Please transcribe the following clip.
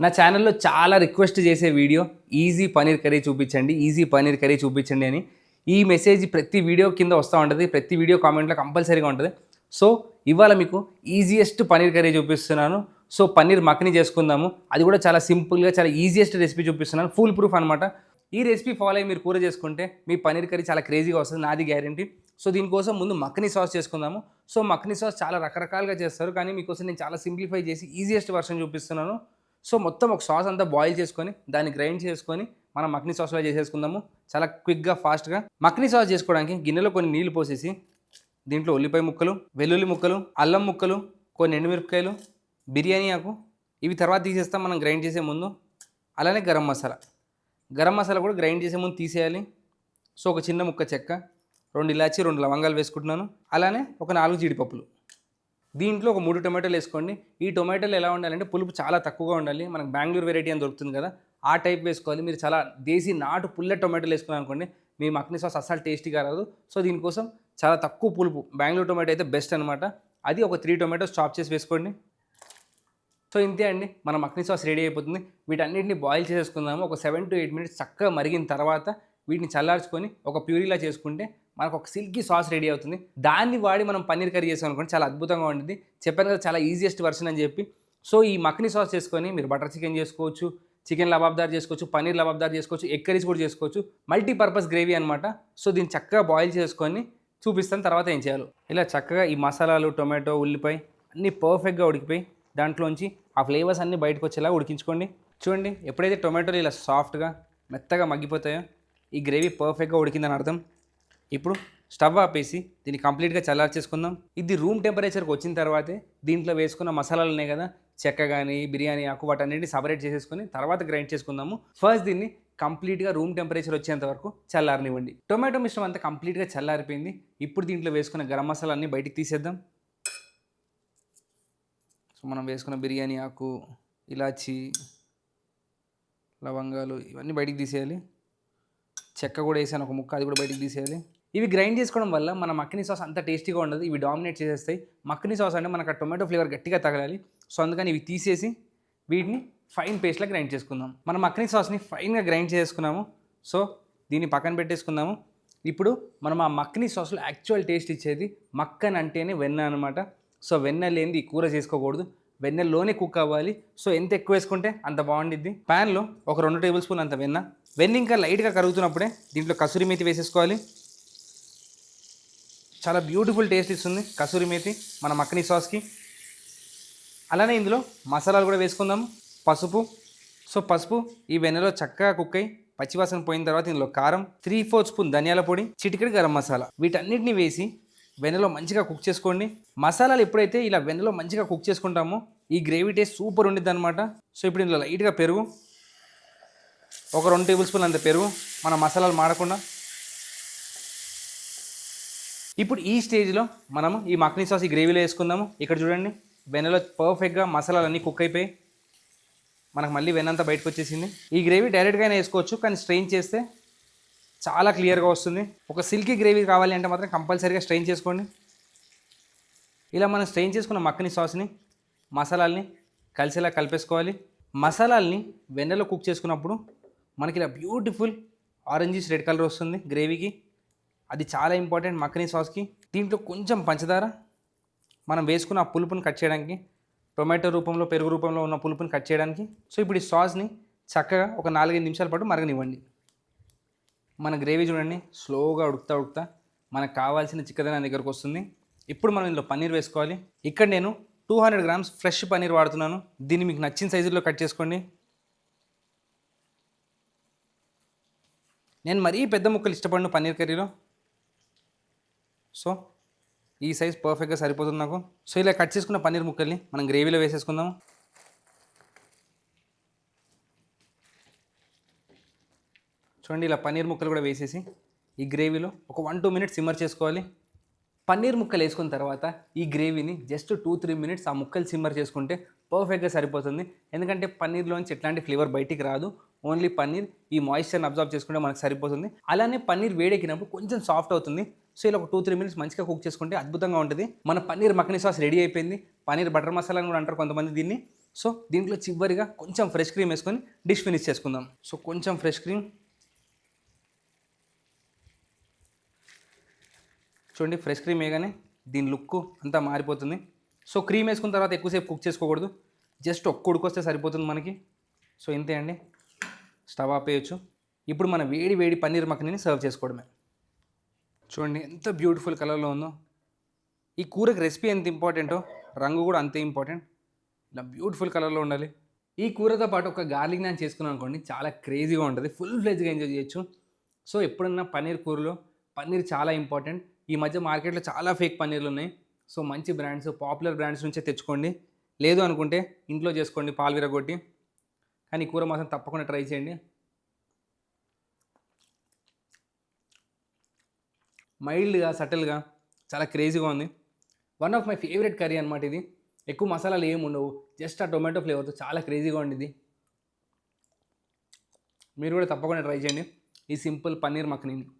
నా ఛానల్లో చాలా రిక్వెస్ట్ చేసే వీడియో ఈజీ పనీర్ కర్రీ చూపించండి, ఈజీ పనీర్ కర్రీ చూపించండి అని. ఈ మెసేజ్ ప్రతి వీడియో కింద వస్తూ ఉంటుంది, ప్రతి వీడియో కామెంట్లో కంపల్సరీగా ఉంటుంది. సో ఇవాళ మీకు ఈజియెస్ట్ పనీర్ కర్రీ చూపిస్తున్నాను. సో పన్నీర్ మఖని చేసుకుందాము, అది కూడా చాలా సింపుల్గా చాలా ఈజియెస్ట్ రెసిపీ చూపిస్తున్నాను, ఫుల్ ప్రూఫ్ అనమాట. ఈ రెసిపీ ఫాలో అయ్యి మీరు కూర చేసుకుంటే మీ పనీర్ కర్రీ చాలా క్రేజీగా వస్తుంది, నాది గ్యారంటీ. సో దీనికోసం ముందు మఖని సాస్ చేసుకుందాము. సో మఖని సాస్ చాలా రకరకాలుగా చేస్తారు, కానీ మీకోసం నేను చాలా సింప్లిఫై చేసి ఈజియెస్ట్ వర్షన్ చూపిస్తున్నాను. సో మొత్తం ఒక సాస్ అంతా బాయిల్ చేసుకొని దాన్ని గ్రైండ్ చేసుకొని మనం మఖని సాస్లో చేసేసుకుందాము, చాలా క్విక్గా ఫాస్ట్గా. మఖని సాస్ చేసుకోవడానికి గిన్నెలో కొన్ని నీళ్లు పోసేసి దీంట్లో ఉల్లిపాయ ముక్కలు, వెల్లుల్లి ముక్కలు, అల్లం ముక్కలు, కొన్ని ఎండుమిరపకాయలు, బిర్యానీ ఆకు, ఇవి తర్వాత తీసేస్తాం మనం గ్రైండ్ చేసే ముందు. అలానే గరం మసాలా కూడా గ్రైండ్ చేసే ముందు తీసేయాలి. సో ఒక చిన్న ముక్క చెక్క, 2 ఇలాచి, 2 లవంగాలు వేసుకుంటున్నాను. అలానే ఒక 4 జీడిపప్పులు. దీంట్లో ఒక 3 టొమాటోలు వేసుకోండి. ఈ టొమాటోలు ఎలా ఉండాలంటే పులుపు చాలా తక్కువగా ఉండాలి. మనకు బెంగళూరు వెరైటీ అని దొరుకుతుంది కదా, ఆ టైప్ వేసుకోవాలి. మీరు చాలా దేశీ నాటు పుల్లెట్ టొమాటోలు వేసుకున్నారు అనుకోండి, మీ మఖని సాస్ అస్సలు టేస్టీగా రాదు. సో దీనికోసం చాలా తక్కువ పులుపు బెంగళూరు టొమాటో అయితే బెస్ట్ అనమాట. అది ఒక 3 టొమాటోస్ చాప్ చేసి వేసుకోండి. సో ఇంతే అండి, మన మఖని సాస్ రెడీ అయిపోతుంది. వీటన్నిటిని బాయిల్ చేసేసుకుందాము. ఒక 7 to 8 minutes చక్కగా మరిగిన తర్వాత వీటిని చల్లార్చుకొని ఒక ప్యూరీలా చేసుకుంటే మనకు ఒక సిల్కీ సాస్ రెడీ అవుతుంది. దాన్ని వాడి మనం పన్నీర్ కర్రీ చేసాం అనుకోండి, చాలా అద్భుతంగా ఉంటుంది. చెప్పాను కదా చాలా ఈజియెస్ట్ వర్షన్ అని చెప్పి. సో ఈ మఖని సాస్ చేసుకొని మీరు బటర్ చికెన్ చేసుకోవచ్చు, చికెన్ లబాబ్దార్ చేసుకోవచ్చు, పన్నీర్ లబాబ్దార్ చేసుకోవచ్చు, ఎగ్ కర్రీస్ కూడా చేసుకోవచ్చు. మల్టీపర్పస్ గ్రేవీ అనమాట. సో దీన్ని చక్కగా బాయిల్ చేసుకొని చూపిస్తాను తర్వాత ఏం చేయాలో. ఇలా చక్కగా ఈ మసాలాలు, టొమాటో, ఉల్లిపాయ అన్నీ పర్ఫెక్ట్గా ఉడికిపోయి దాంట్లోంచి ఆ ఫ్లేవర్స్ అన్నీ బయటకు వచ్చేలా ఉడికించుకోండి. చూడండి, ఎప్పుడైతే టొమాటోలు ఇలా సాఫ్ట్గా మెత్తగా మగ్గిపోతాయో ఈ గ్రేవీ పర్ఫెక్ట్గా ఉడికిందని అర్థం. ఇప్పుడు స్టవ్ ఆపేసి దీన్ని కంప్లీట్గా చల్లార్చేసుకుందాం. ఇది రూమ్ టెంపరేచర్కి వచ్చిన తర్వాతే దీంట్లో వేసుకున్న మసాలాలు ఉన్నాయి కదా, చెక్క కానీ బిర్యానీ ఆకు, వాటన్నిటిని సపరేట్ చేసేసుకొని తర్వాత గ్రైండ్ చేసుకుందాము. ఫస్ట్ దీన్ని కంప్లీట్గా రూమ్ టెంపరేచర్ వచ్చేంత వరకు చల్లారనివ్వండి. టొమాటో మిశ్రమం అంతా కంప్లీట్గా చల్లారిపోయింది. ఇప్పుడు దీంట్లో వేసుకున్న గరం మసాలాన్ని బయటికి తీసేద్దాం. సో మనం వేసుకున్న బిర్యానీ ఆకు, ఇలాచి, లవంగాలు ఇవన్నీ బయటికి తీసేయాలి. చెక్క కూడా వేసాను ఒక ముక్క, అది కూడా బయటికి తీసేయాలి. ఇవి గ్రైండ్ చేసుకోవడం వల్ల మన మఖని సాస్ అంత టేస్టీగా ఉండదు, ఇవి డామినేట్ చేసేస్తాయి. మఖని సాస్ అంటే మనకు ఆ టొమాటో ఫ్లేవర్ గట్టిగా తగలాలి. సో అందుకని ఇవి తీసేసి వీటిని ఫైన్ పేస్ట్లా గ్రైండ్ చేసుకుందాం. మన మఖని సాస్ని ఫైన్గా గ్రైండ్ చేసుకున్నాము. సో దీన్ని పక్కన పెట్టేసుకుందాము. ఇప్పుడు మనం ఆ మఖని సాస్లో యాక్చువల్ టేస్ట్ ఇచ్చేది మక్కన్ అంటేనే వెన్న అనమాట. సో వెన్న లేనిది కూర చేసుకోకూడదు, వెన్నెల్లోనే కుక్ అవ్వాలి. సో ఎంత ఎక్కువ వేసుకుంటే అంత బాగుండిద్ది. ప్యాన్లో ఒక 2 టేబుల్ స్పూన్ అంత వెన్న ఇంకా లైట్గా కరుగుతున్నప్పుడే దీంట్లో కసూరి మేతి వేసేసుకోవాలి. చాలా బ్యూటిఫుల్ టేస్ట్ ఇస్తుంది కసూరి మేతి మన మఖని సాస్కి. అలానే ఇందులో మసాలాలు కూడా వేసుకుందాము. పసుపు. సో పసుపు ఈ వెన్నెలో చక్కగా కుక్ అయ్యి పచ్చివాసన పోయిన తర్వాత ఇందులో కారం, 3/4 స్పూన్ ధనియాల పొడి, చిటికెడు గరం మసాలా, వీటన్నిటిని వేసి వెన్నెలో మంచిగా కుక్ చేసుకోండి. మసాలాలు ఎప్పుడైతే ఇలా వెన్నెలో మంచిగా కుక్ చేసుకుంటామో ఈ గ్రేవీ టేస్ట్ సూపర్ ఉండిద్ది అనమాట. సో ఇప్పుడు ఇందులో లైట్గా పెరుగు, ఒక 2 టేబుల్ స్పూన్ అంత పెరుగు, మన మసాలాలు మాడకుండా. ఇప్పుడు ఈ స్టేజ్లో మనము ఈ మఖని సాస్ ఈ గ్రేవీలో వేసుకుందాము. ఇక్కడ చూడండి, వెన్నెలో పర్ఫెక్ట్గా మసాలాలన్నీ కుక్ అయిపోయి మనకు మళ్ళీ వెన్నంతా బయటకు వచ్చేసింది. ఈ గ్రేవీ డైరెక్ట్గానే వేసుకోవచ్చు, కానీ స్ట్రెయిన్ చేస్తే చాలా క్లియర్గా వస్తుంది. ఒక సిల్కీ గ్రేవీ కావాలి అంటే మాత్రం కంపల్సరీగా స్ట్రెయిన్ చేసుకోండి. ఇలా మనం స్ట్రెయిన్ చేసుకున్న మఖని సాస్ని మసాలాల్ని కలిసేలా కలిపేసుకోవాలి. మసాలాల్ని వెన్నెలో కుక్ చేసుకున్నప్పుడు మనకి ఇలా బ్యూటిఫుల్ ఆరెంజిష్ రెడ్ కలర్ వస్తుంది గ్రేవీకి. అది చాలా ఇంపార్టెంట్ మఖని సాస్కి. దీంట్లో కొంచెం పంచదార, మనం వేసుకున్న ఆ పులుపుని కట్ చేయడానికి, టొమాటో రూపంలో పెరుగు రూపంలో ఉన్న పులుపుని కట్ చేయడానికి. సో ఇప్పుడు ఈ సాస్ని చక్కగా ఒక 4-5 నిమిషాల పాటు మరగనివ్వండి. మన గ్రేవీ చూడండి స్లోగా ఉడుకుతా మనకు కావాల్సిన చిక్కదనం దగ్గరకు వస్తుంది. ఇప్పుడు మనం ఇందులో పన్నీర్ వేసుకోవాలి. ఇక్కడ నేను 200 grams ఫ్రెష్ పన్నీర్ వాడుతున్నాను. దీన్ని మీకు నచ్చిన సైజులో కట్ చేసుకోండి. నేను మరీ పెద్ద ముక్కలు ఇష్టపడిన పన్నీర్ కర్రీలో. సో ఈ సైజ్ పర్ఫెక్ట్గా సరిపోతుంది నాకు. సో ఇలా కట్ చేసుకున్న పన్నీర్ ముక్కల్ని మనం గ్రేవీలో వేసేసుకుందాం. చూడండి, ఇలా పన్నీర్ ముక్కలు కూడా వేసేసి ఈ గ్రేవీలో ఒక 1-2 minutes సిమ్మర్ చేసుకోవాలి. పన్నీర్ ముక్కలు వేసుకున్న తర్వాత ఈ గ్రేవీని జస్ట్ 2-3 minutes ఆ ముక్కలు సిమ్మర్ చేసుకుంటే పర్ఫెక్ట్గా సరిపోతుంది. ఎందుకంటే పన్నీర్లోంచి ఎట్లాంటి ఫ్లేవర్ బయటికి రాదు, ఓన్లీ పన్నీర్ ఈ మాయిశ్చర్ని అబ్జర్వ్ చేసుకుంటే మనకు సరిపోతుంది. అలానే పన్నీర్ వేడెక్కినప్పుడు కొంచెం సాఫ్ట్ అవుతుంది. సో ఇలా ఒక 2-3 minutes మంచిగా కుక్ చేసుకుంటే అద్భుతంగా ఉంటుంది. మన పన్నీర్ మఖని సాస్ రెడీ అయిపోయింది. పన్నీర్ బటర్ మసాలా అని కూడా అంటారు కొంతమంది దీన్ని. సో దీంట్లో చివరిగా కొంచెం ఫ్రెష్ క్రీమ్ వేసుకొని డిష్ ఫినిష్ చేసుకుందాం. సో కొంచెం ఫ్రెష్ క్రీమ్ చూడండి, ఫ్రెష్ క్రీమ్ వేయగానే దీని లుక్ అంతా మారిపోతుంది. సో క్రీమ్ వేసుకున్న తర్వాత ఎక్కువసేపు కుక్ చేసుకోకూడదు, జస్ట్ ఒక్క ఉడికొస్తే సరిపోతుంది మనకి. సో ఇంతే అండి, స్టవ్ ఆపేయచ్చు. ఇప్పుడు మన వేడి వేడి పన్నీర్ మఖనీని సర్వ్ చేసుకోవడమే. చూడండి ఎంత బ్యూటిఫుల్ కలర్లో ఉందో. ఈ కూరకి రెసిపీ ఎంత ఇంపార్టెంటో రంగు కూడా అంతే ఇంపార్టెంట్. ఇలా బ్యూటిఫుల్ కలర్లో ఉండాలి. ఈ కూరతో పాటు ఒక గార్లిక్ నాన్ చేసుకున్నాం అనుకోండి, చాలా క్రేజీగా ఉంటుంది, ఫుల్ ఫ్లెజ్గా ఎంజాయ్ చేయొచ్చు. సో ఎప్పుడన్నా పన్నీర్ కూరలో పన్నీర్ చాలా ఇంపార్టెంట్. ఈ మధ్య మార్కెట్లో చాలా ఫేక్ పన్నీర్లు ఉన్నాయి. సో మంచి బ్రాండ్స్, పాపులర్ బ్రాండ్స్ నుంచే తెచ్చుకోండి. లేదు అనుకుంటే ఇంట్లో చేసుకోండి పాలు విరగొట్టి. కానీ ఈ కూర మాత్రం తప్పకుండా ట్రై చేయండి. మైల్డ్గా, సటిల్గా, చాలా క్రేజీగా ఉంది. One of my favourite curry అనమాట ఇది. ఎక్కువ మసాలాలు ఏమి ఉండవు, జస్ట్ ఆ టొమాటో ఫ్లేవర్తో చాలా క్రేజీగా ఉండేది. మీరు కూడా తప్పకుండా ట్రై చేయండి ఈ సింపుల్ పన్నీర్ మఖనీని.